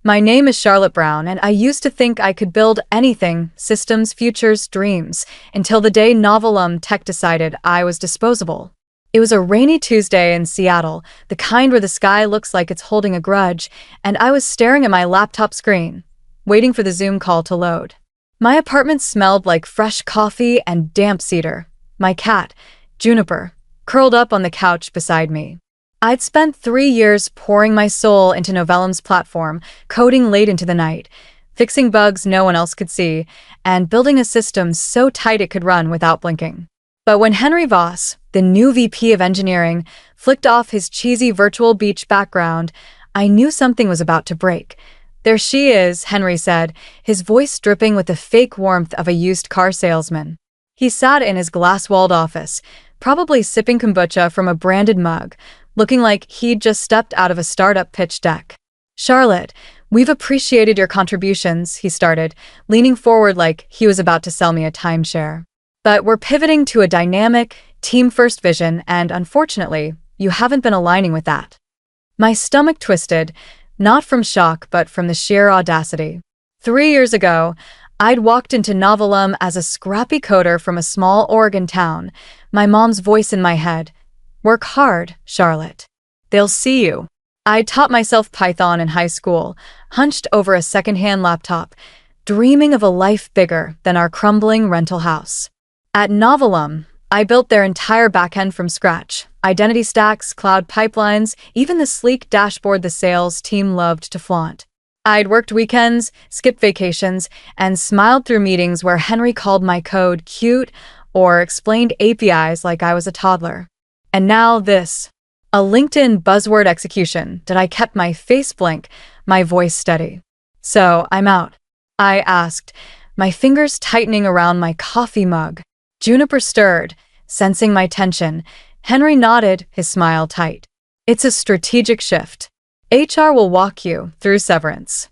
My name is Charlotte Brown, and I used to think I could build anything, systems, futures, dreams, until the day Novelum Tech decided I was disposable. It was a rainy Tuesday in Seattle, the kind where the sky looks like it's holding a grudge, and I was staring at my laptop screen, waiting for the Zoom call to load. My apartment smelled like fresh coffee and damp cedar. My cat, Juniper, curled up on the couch beside me. I'd spent 3 years pouring my soul into Novellum's platform, coding late into the night, fixing bugs no one else could see, and building a system so tight it could run without blinking. But when Henry Voss, the new VP of engineering, flicked off his cheesy virtual beach background, I knew something was about to break. "There she is," Henry said, his voice dripping with the fake warmth of a used car salesman. He sat in his glass-walled office, probably sipping kombucha from a branded mug, looking like he'd just stepped out of a startup pitch deck. "Charlotte, we've appreciated your contributions," he started, leaning forward like he was about to sell me a timeshare. "But we're pivoting to a dynamic, team-first vision, and unfortunately, you haven't been aligning with that." My stomach twisted, not from shock but from the sheer audacity. 3 years ago, I'd walked into Novelum as a scrappy coder from a small Oregon town, my mom's voice in my head. "Work hard, Charlotte. They'll see you." I taught myself Python in high school, hunched over a secondhand laptop, dreaming of a life bigger than our crumbling rental house. At Novelum, I built their entire backend from scratch. Identity stacks, cloud pipelines, even the sleek dashboard the sales team loved to flaunt. I'd worked weekends, skipped vacations, and smiled through meetings where Henry called my code cute or explained APIs like I was a toddler. And now this. A LinkedIn buzzword execution that I kept my face blank, my voice steady. "So, I'm out?" I asked, my fingers tightening around my coffee mug. Juniper stirred, sensing my tension. Henry nodded, his smile tight. "It's a strategic shift. HR will walk you through severance."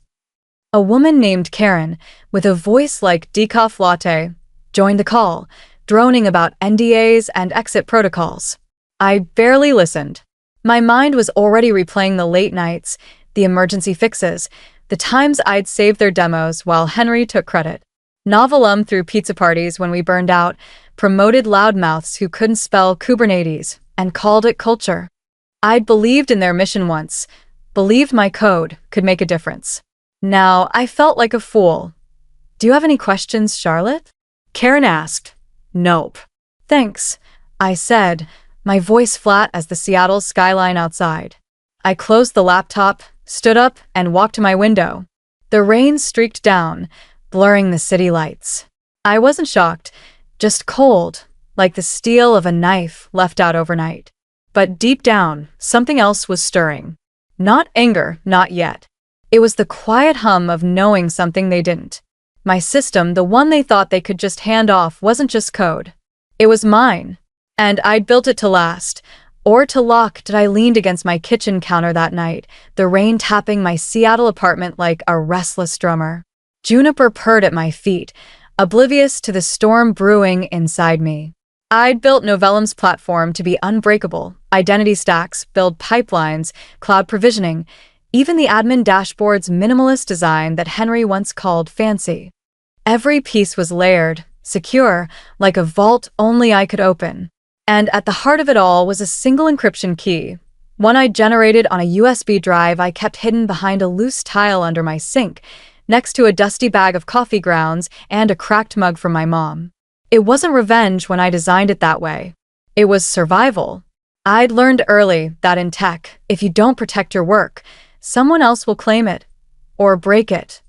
A woman named Karen, with a voice like decaf latte, joined the call, droning about NDAs and exit protocols. I barely listened. My mind was already replaying the late nights, the emergency fixes, the times I'd saved their demos while Henry took credit. Novelum threw pizza parties when we burned out, promoted loudmouths who couldn't spell Kubernetes, and called it culture. I'd believed in their mission once, believed my code could make a difference. Now I felt like a fool. "Do you have any questions, Charlotte?" Karen asked. "Nope." "Thanks," I said, my voice flat as the Seattle skyline outside. I closed the laptop, stood up, and walked to my window. The rain streaked down, blurring the city lights. I wasn't shocked, just cold, like the steel of a knife left out overnight. But deep down, something else was stirring. Not anger, not yet. It was the quiet hum of knowing something they didn't. My system, the one they thought they could just hand off, wasn't just code. It was mine. And I'd built it to last. Or to lock. I leaned against my kitchen counter that night, the rain tapping my Seattle apartment like a restless drummer. Juniper purred at my feet, oblivious to the storm brewing inside me. I'd built Novellum's platform to be unbreakable. Identity stacks, build pipelines, cloud provisioning, even the admin dashboard's minimalist design that Henry once called fancy. Every piece was layered, secure, like a vault only I could open. And at the heart of it all was a single encryption key, one I'd generated on a USB drive I kept hidden behind a loose tile under my sink, next to a dusty bag of coffee grounds and a cracked mug from my mom. It wasn't revenge when I designed it that way. It was survival. I'd learned early that in tech, if you don't protect your work, someone else will claim it or break it.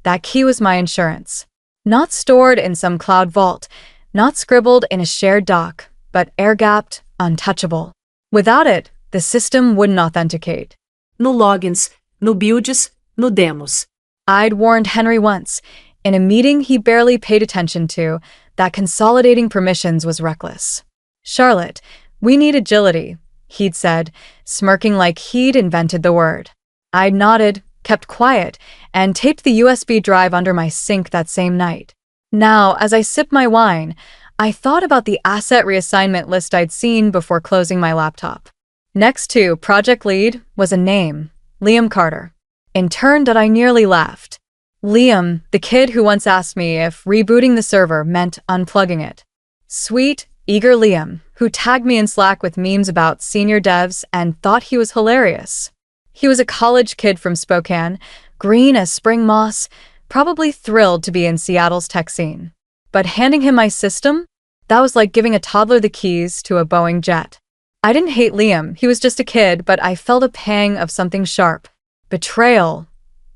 That key was my insurance. Not stored in some cloud vault, not scribbled in a shared doc, but air-gapped, untouchable. Without it, the system wouldn't authenticate. No logins, no builds, no demos. I'd warned Henry once, in a meeting he barely paid attention to, that consolidating permissions was reckless. "Charlotte, we need agility," he'd said, smirking like he'd invented the word. I'd nodded, kept quiet, and taped the USB drive under my sink that same night. Now, as I sipped my wine, I thought about the asset reassignment list I'd seen before closing my laptop. Next to Project Lead was a name, Liam Carter. Intern, that I nearly laughed. Liam, the kid who once asked me if rebooting the server meant unplugging it. Sweet, eager Liam, who tagged me in Slack with memes about senior devs and thought he was hilarious. He was a college kid from Spokane, green as spring moss, probably thrilled to be in Seattle's tech scene. But handing him my system? That was like giving a toddler the keys to a Boeing jet. I didn't hate Liam, he was just a kid, but I felt a pang of something sharp. Betrayal,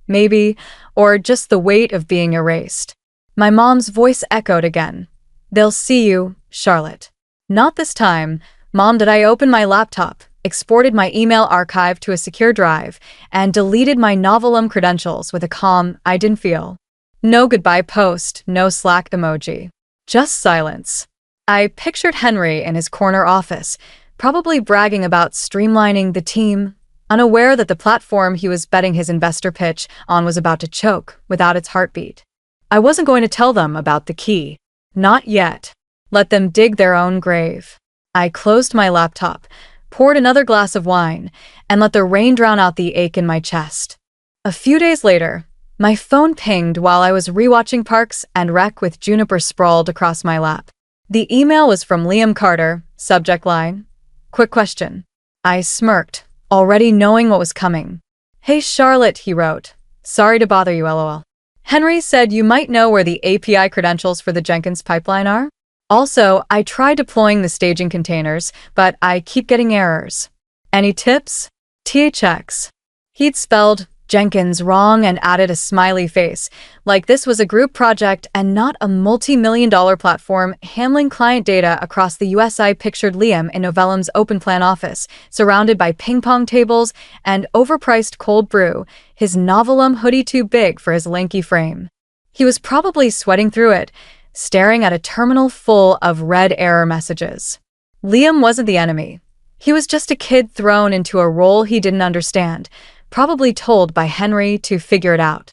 maybe, or just the weight of being erased. My mom's voice echoed again. They'll see you, Charlotte. Not this time. Mom, did I open my laptop, exported my email archive to a secure drive, and deleted my Novelum credentials with a calm I didn't feel. No goodbye post, no Slack emoji. Just silence. I pictured Henry in his corner office, probably bragging about streamlining the team, unaware that the platform he was betting his investor pitch on was about to choke without its heartbeat. I wasn't going to tell them about the key. Not yet. Let them dig their own grave. I closed my laptop, poured another glass of wine, and let the rain drown out the ache in my chest. A few days later, my phone pinged while I was rewatching Parks and Rec with Juniper sprawled across my lap. The email was from Liam Carter, subject line, "Quick question." I smirked, already knowing what was coming. "Hey Charlotte," he wrote. "Sorry to bother you, lol. Henry said you might know where the API credentials for the Jenkins pipeline are? Also, I tried deploying the staging containers, but I keep getting errors. Any tips? THX. He'd spelled Jenkins wrong and added a smiley face, like this was a group project and not a multi-million-dollar platform handling client data across the US. I pictured Liam in Novellum's open plan office, surrounded by ping-pong tables and overpriced cold brew, his Novelum hoodie too big for his lanky frame. He was probably sweating through it, staring at a terminal full of red error messages. Liam wasn't the enemy. He was just a kid thrown into a role he didn't understand, probably told by Henry to figure it out.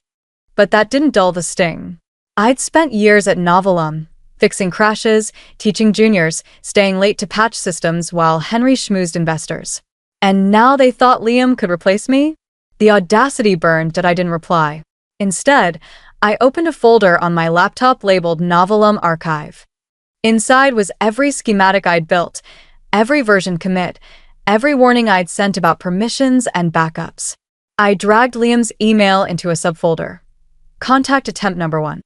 But that didn't dull the sting. I'd spent years at Novelum, fixing crashes, teaching juniors, staying late to patch systems while Henry schmoozed investors. And now they thought Liam could replace me? The audacity burned that I didn't reply. Instead, I opened a folder on my laptop labeled Novelum Archive. Inside was every schematic I'd built, every version commit, every warning I'd sent about permissions and backups. I dragged Liam's email into a subfolder. Contact attempt number 1.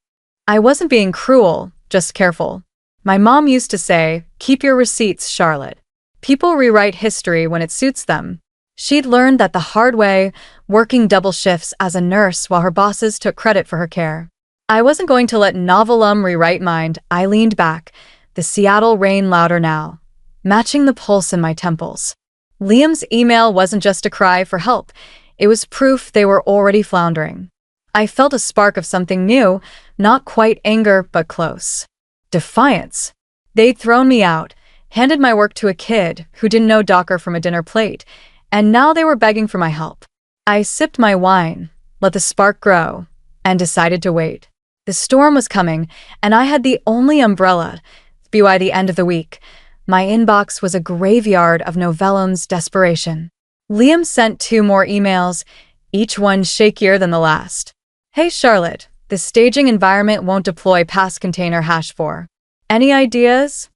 I wasn't being cruel, just careful. My mom used to say, "Keep your receipts, Charlotte. People rewrite history when it suits them." She'd learned that the hard way, working double shifts as a nurse while her bosses took credit for her care. I wasn't going to let Novelum rewrite mine. I leaned back, the Seattle rain louder now, matching the pulse in my temples. Liam's email wasn't just a cry for help. It was proof they were already floundering. I felt a spark of something new, not quite anger, but close. Defiance. They'd thrown me out, handed my work to a kid who didn't know Docker from a dinner plate, and now they were begging for my help. I sipped my wine, let the spark grow, and decided to wait. The storm was coming, and I had the only umbrella. By the end of the week, my inbox was a graveyard of Novellum's desperation. Liam sent 2 more emails, each one shakier than the last. "Hey Charlotte, the staging environment won't deploy pass container hash 4. Any ideas?"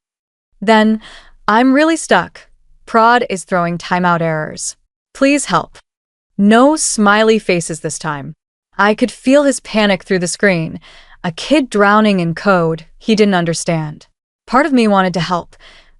Then, "I'm really stuck. Prod is throwing timeout errors. Please help." No smiley faces this time. I could feel his panic through the screen, a kid drowning in code he didn't understand. Part of me wanted to help.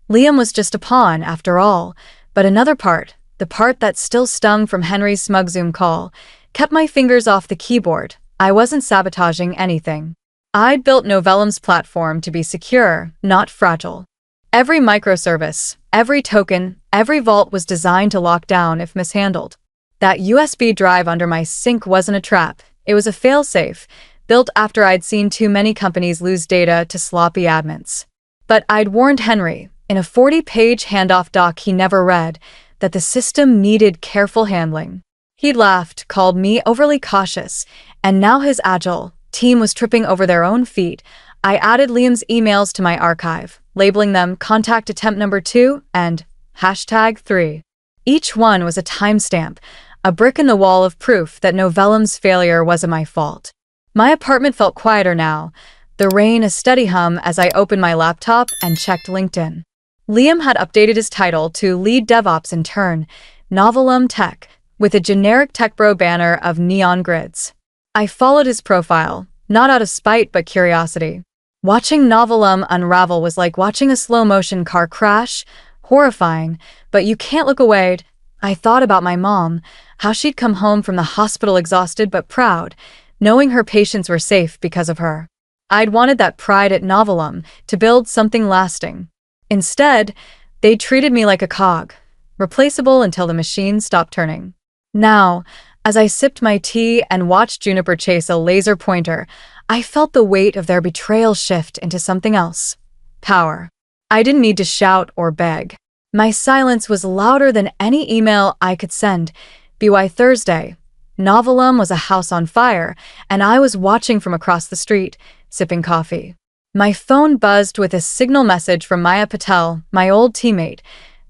Liam was just a pawn, after all, but another part, the part that still stung from Henry's smug Zoom call, kept my fingers off the keyboard. I wasn't sabotaging anything. I'd built Novellum's platform to be secure, not fragile. Every microservice, every token, every vault was designed to lock down if mishandled. That USB drive under my sink wasn't a trap. It was a failsafe, built after I'd seen too many companies lose data to sloppy admins. But I'd warned Henry, in a 40-page handoff doc he never read, that the system needed careful handling. He'd laughed, called me overly cautious, and now his agile team was tripping over their own feet. I added Liam's emails to my archive, labeling them contact attempt number 2 and #3. Each one was a timestamp, a brick in the wall of proof that Novellum's failure wasn't my fault. My apartment felt quieter now, the rain a steady hum as I opened my laptop and checked LinkedIn. Liam had updated his title to Lead DevOps Intern, Novellum Tech, with a generic tech bro banner of neon grids. I followed his profile, not out of spite but curiosity. Watching Novellum unravel was like watching a slow-motion car crash, horrifying, but you can't look away. I thought about my mom, how she'd come home from the hospital exhausted but proud, knowing her patients were safe because of her. I'd wanted that pride at Novellum to build something lasting. Instead, they treated me like a cog, replaceable until the machine stopped turning. Now, as I sipped my tea and watched Juniper chase a laser pointer, I felt the weight of their betrayal shift into something else. Power. I didn't need to shout or beg. My silence was louder than any email I could send. BY Thursday. Novellum was a house on fire, and I was watching from across the street, sipping coffee. My phone buzzed with a signal message from Maya Patel, my old teammate.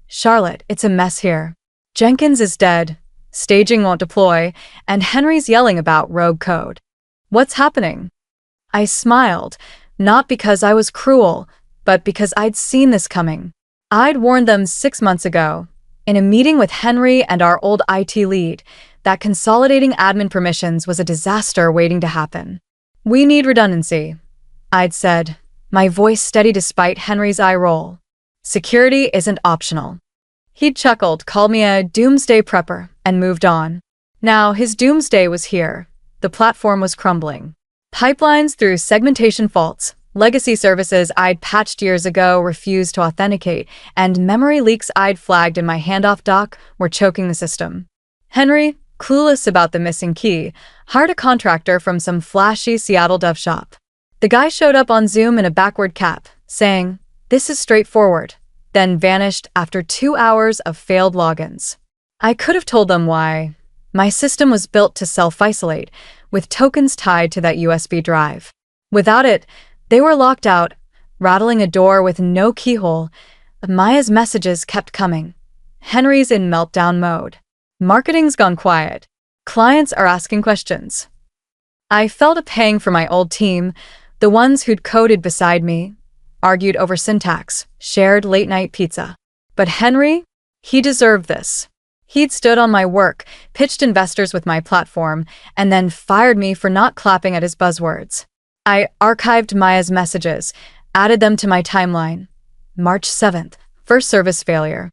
Charlotte, it's a mess here. Jenkins is dead, staging won't deploy, and Henry's yelling about rogue code. What's happening? I smiled, not because I was cruel, but because I'd seen this coming. I'd warned them 6 months ago, in a meeting with Henry and our old IT lead, that consolidating admin permissions was a disaster waiting to happen. We need redundancy, I'd said, my voice steady despite Henry's eye roll. Security isn't optional. He'd chuckled, called me a doomsday prepper, and moved on. Now, his doomsday was here. The platform was crumbling. Pipelines through segmentation faults, legacy services I'd patched years ago refused to authenticate, and memory leaks I'd flagged in my handoff doc were choking the system. Henry, clueless about the missing key, hired a contractor from some flashy Seattle dev shop. The guy showed up on Zoom in a backward cap, saying, "This is straightforward," then vanished after 2 hours of failed logins. I could have told them why. My system was built to self-isolate, with tokens tied to that USB drive. Without it, they were locked out, rattling a door with no keyhole. Maya's messages kept coming. Henry's in meltdown mode. Marketing's gone quiet. Clients are asking questions. I felt a pang for my old team, the ones who'd coded beside me, argued over syntax, shared late-night pizza. But Henry? He deserved this. He'd stood on my work, pitched investors with my platform, and then fired me for not clapping at his buzzwords. I archived Maya's messages, added them to my timeline. March 7th, first service failure.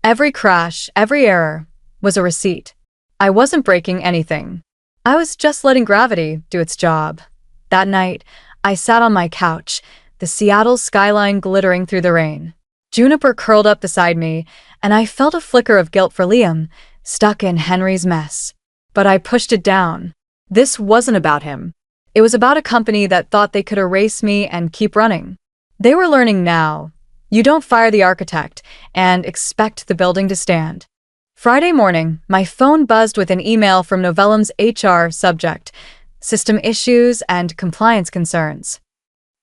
Every crash, every error, was a receipt. I wasn't breaking anything. I was just letting gravity do its job. That night, I sat on my couch, the Seattle skyline glittering through the rain. Juniper curled up beside me, and I felt a flicker of guilt for Liam, stuck in Henry's mess. But I pushed it down. This wasn't about him. It was about a company that thought they could erase me and keep running. They were learning now. You don't fire the architect and expect the building to stand. Friday morning, my phone buzzed with an email from Novellum's HR subject, system issues and compliance concerns.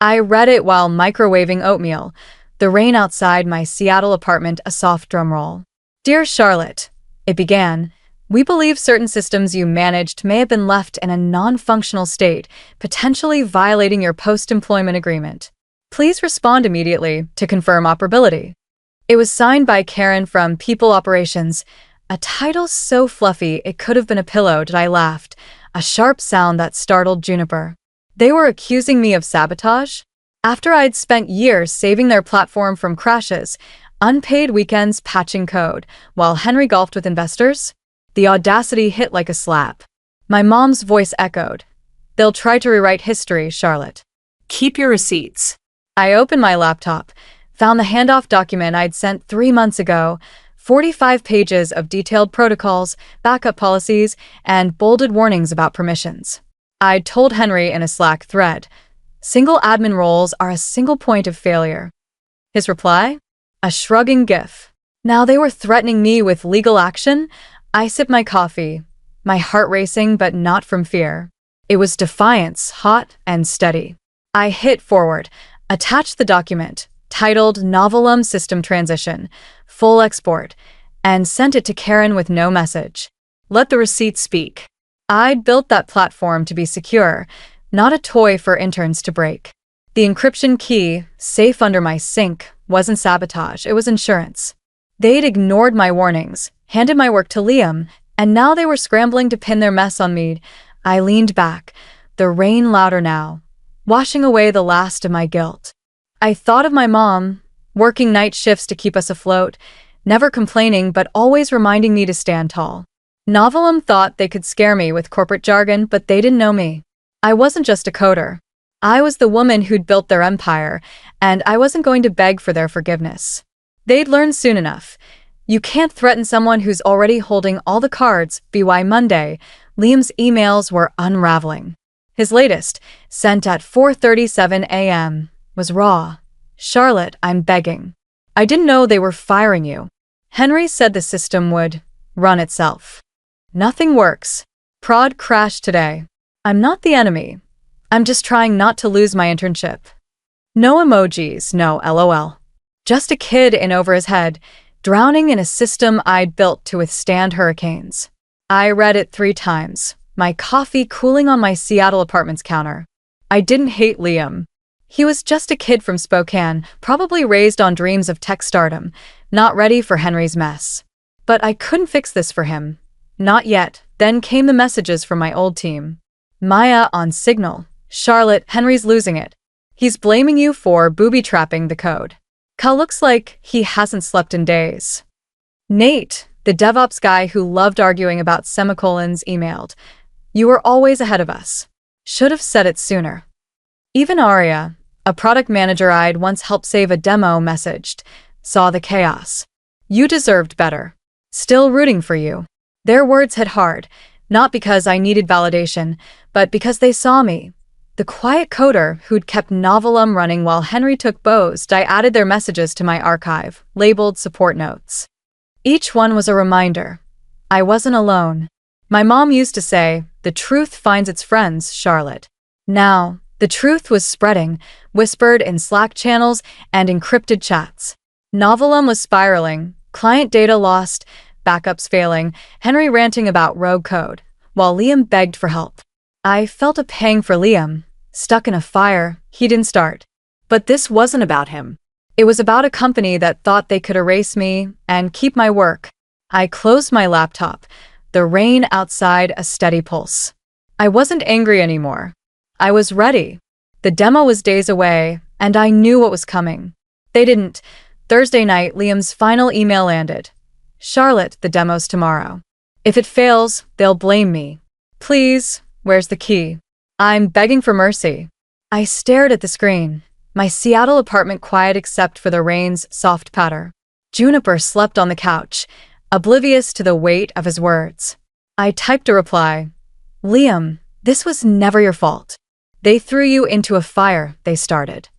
I read it while microwaving oatmeal, the rain outside my Seattle apartment a soft drum roll. Dear Charlotte, it began, we believe certain systems you managed may have been left in a non-functional state, potentially violating your post-employment agreement. Please respond immediately to confirm operability. It was signed by Karen from People Operations, a title so fluffy it could have been a pillow. I laughed, a sharp sound that startled Juniper. They were accusing me of sabotage? After I'd spent years saving their platform from crashes, unpaid weekends patching code, while Henry golfed with investors? The audacity hit like a slap. My mom's voice echoed. They'll try to rewrite history, Charlotte. Keep your receipts. I opened my laptop, found the handoff document I'd sent 3 months ago, 45 pages of detailed protocols, backup policies, and bolded warnings about permissions. I'd told Henry in a Slack thread, single admin roles are a single point of failure. His reply? A shrugging gif. Now they were threatening me with legal action? I sipped my coffee, my heart racing but not from fear. It was defiance, hot and steady. I hit forward, attached the document, titled Novellum System Transition, full export, and sent it to Karen with no message. Let the receipts speak. I'd built that platform to be secure, not a toy for interns to break. The encryption key, safe under my sink, wasn't sabotage, it was insurance. They'd ignored my warnings, handed my work to Liam, and now they were scrambling to pin their mess on me. I leaned back, the rain louder now, washing away the last of my guilt. I thought of my mom, working night shifts to keep us afloat, never complaining but always reminding me to stand tall. Novelum thought they could scare me with corporate jargon, but they didn't know me. I wasn't just a coder. I was the woman who'd built their empire, and I wasn't going to beg for their forgiveness. They'd learn soon enough. You can't threaten someone who's already holding all the cards. By Monday, Liam's emails were unraveling. His latest, sent at 4:37 a.m., was raw. Charlotte, I'm begging. I didn't know they were firing you. Henry said the system would run itself. Nothing works. Prod crashed today. I'm not the enemy. I'm just trying not to lose my internship. No emojis, no LOL. Just a kid in over his head, drowning in a system I'd built to withstand hurricanes. I read it 3 times, my coffee cooling on my Seattle apartment's counter. I didn't hate Liam. He was just a kid from Spokane, probably raised on dreams of tech stardom, not ready for Henry's mess. But I couldn't fix this for him. Not yet. Then came the messages from my old team. Maya on Signal. Charlotte, Henry's losing it. He's blaming you for booby-trapping the code. Cal looks like he hasn't slept in days. Nate, the DevOps guy who loved arguing about semicolons, emailed. You were always ahead of us. Should have said it sooner. Even Aria, a product manager I'd once helped save a demo, messaged. Saw the chaos. You deserved better. Still rooting for you. Their words hit hard, not because I needed validation, but because they saw me. The quiet coder who'd kept Novelum running while Henry took bows. I added their messages to my archive, labeled support notes. Each one was a reminder. I wasn't alone. My mom used to say, the truth finds its friends, Charlotte. Now, the truth was spreading, whispered in Slack channels and encrypted chats. Novelum was spiraling, client data lost, backups failing, Henry ranting about rogue code, while Liam begged for help. I felt a pang for Liam, stuck in a fire he didn't start. But this wasn't about him. It was about a company that thought they could erase me and keep my work. I closed my laptop, the rain outside a steady pulse. I wasn't angry anymore. I was ready. The demo was days away, and I knew what was coming. They didn't. Thursday night, Liam's final email landed. Charlotte, the demo's tomorrow. If it fails, they'll blame me. Please, where's the key? I'm begging for mercy. I stared at the screen, my Seattle apartment quiet except for the rain's soft patter. Juniper slept on the couch, oblivious to the weight of his words. I typed a reply. Liam, this was never your fault. They threw you into a fire they started.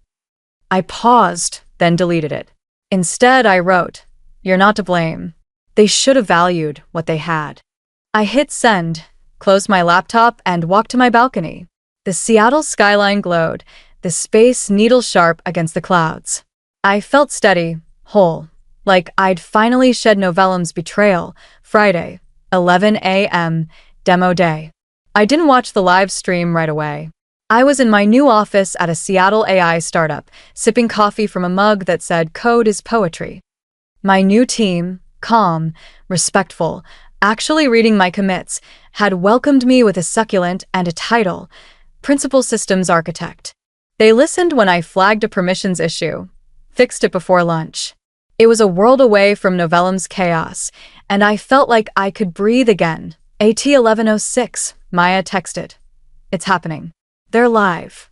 I paused, then deleted it. Instead, I wrote, you're not to blame. They should have valued what they had. I hit send, closed my laptop, and walked to my balcony. The Seattle skyline glowed, the space needle-sharp against the clouds. I felt steady, whole, like I'd finally shed Novelum's Betrayal. Friday, 11 a.m., demo day. I didn't watch the live stream right away. I was in my new office at a Seattle AI startup, sipping coffee from a mug that said code is poetry. My new team, calm, respectful, actually reading my commits, had welcomed me with a succulent and a title, Principal Systems Architect. They listened when I flagged a permissions issue, fixed it before lunch. It was a world away from Novelum's chaos, and I felt like I could breathe again. AT 1106, Maya texted. It's happening. They're live.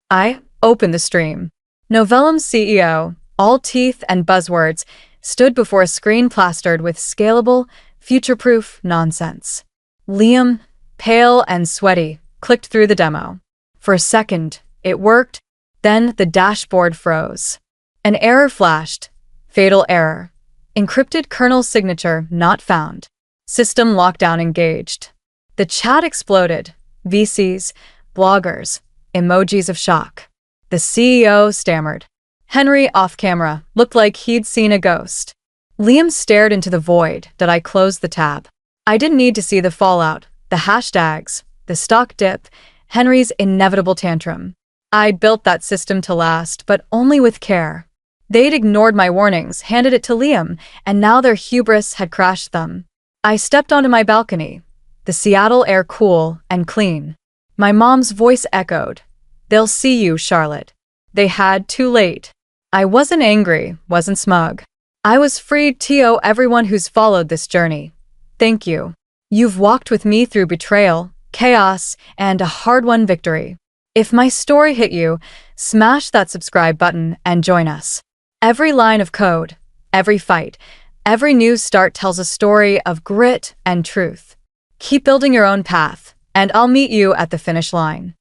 I opened the stream. Novelum's CEO, all teeth and buzzwords, stood before a screen plastered with scalable, future-proof nonsense. Liam, pale and sweaty, clicked through the demo. For a second, it worked. Then the dashboard froze. An error flashed. Fatal error. Encrypted kernel signature not found. System lockdown engaged. The chat exploded. VCs, bloggers, emojis of shock. The CEO stammered. Henry, off camera, looked like he'd seen a ghost. Liam stared into the void that I closed the tab. I didn't need to see the fallout, the hashtags, the stock dip, Henry's inevitable tantrum. I'd built that system to last, but only with care. They'd ignored my warnings, handed it to Liam, and now their hubris had crashed them. I stepped onto my balcony, the Seattle air cool and clean. My mom's voice echoed. "They'll see you, Charlotte." They had, too late. I wasn't angry, wasn't smug. I was freed to owe everyone who's followed this journey. Thank you. You've walked with me through betrayal, chaos, and a hard-won victory. If my story hit you, smash that subscribe button and join us. Every line of code, every fight, every new start tells a story of grit and truth. Keep building your own path, and I'll meet you at the finish line.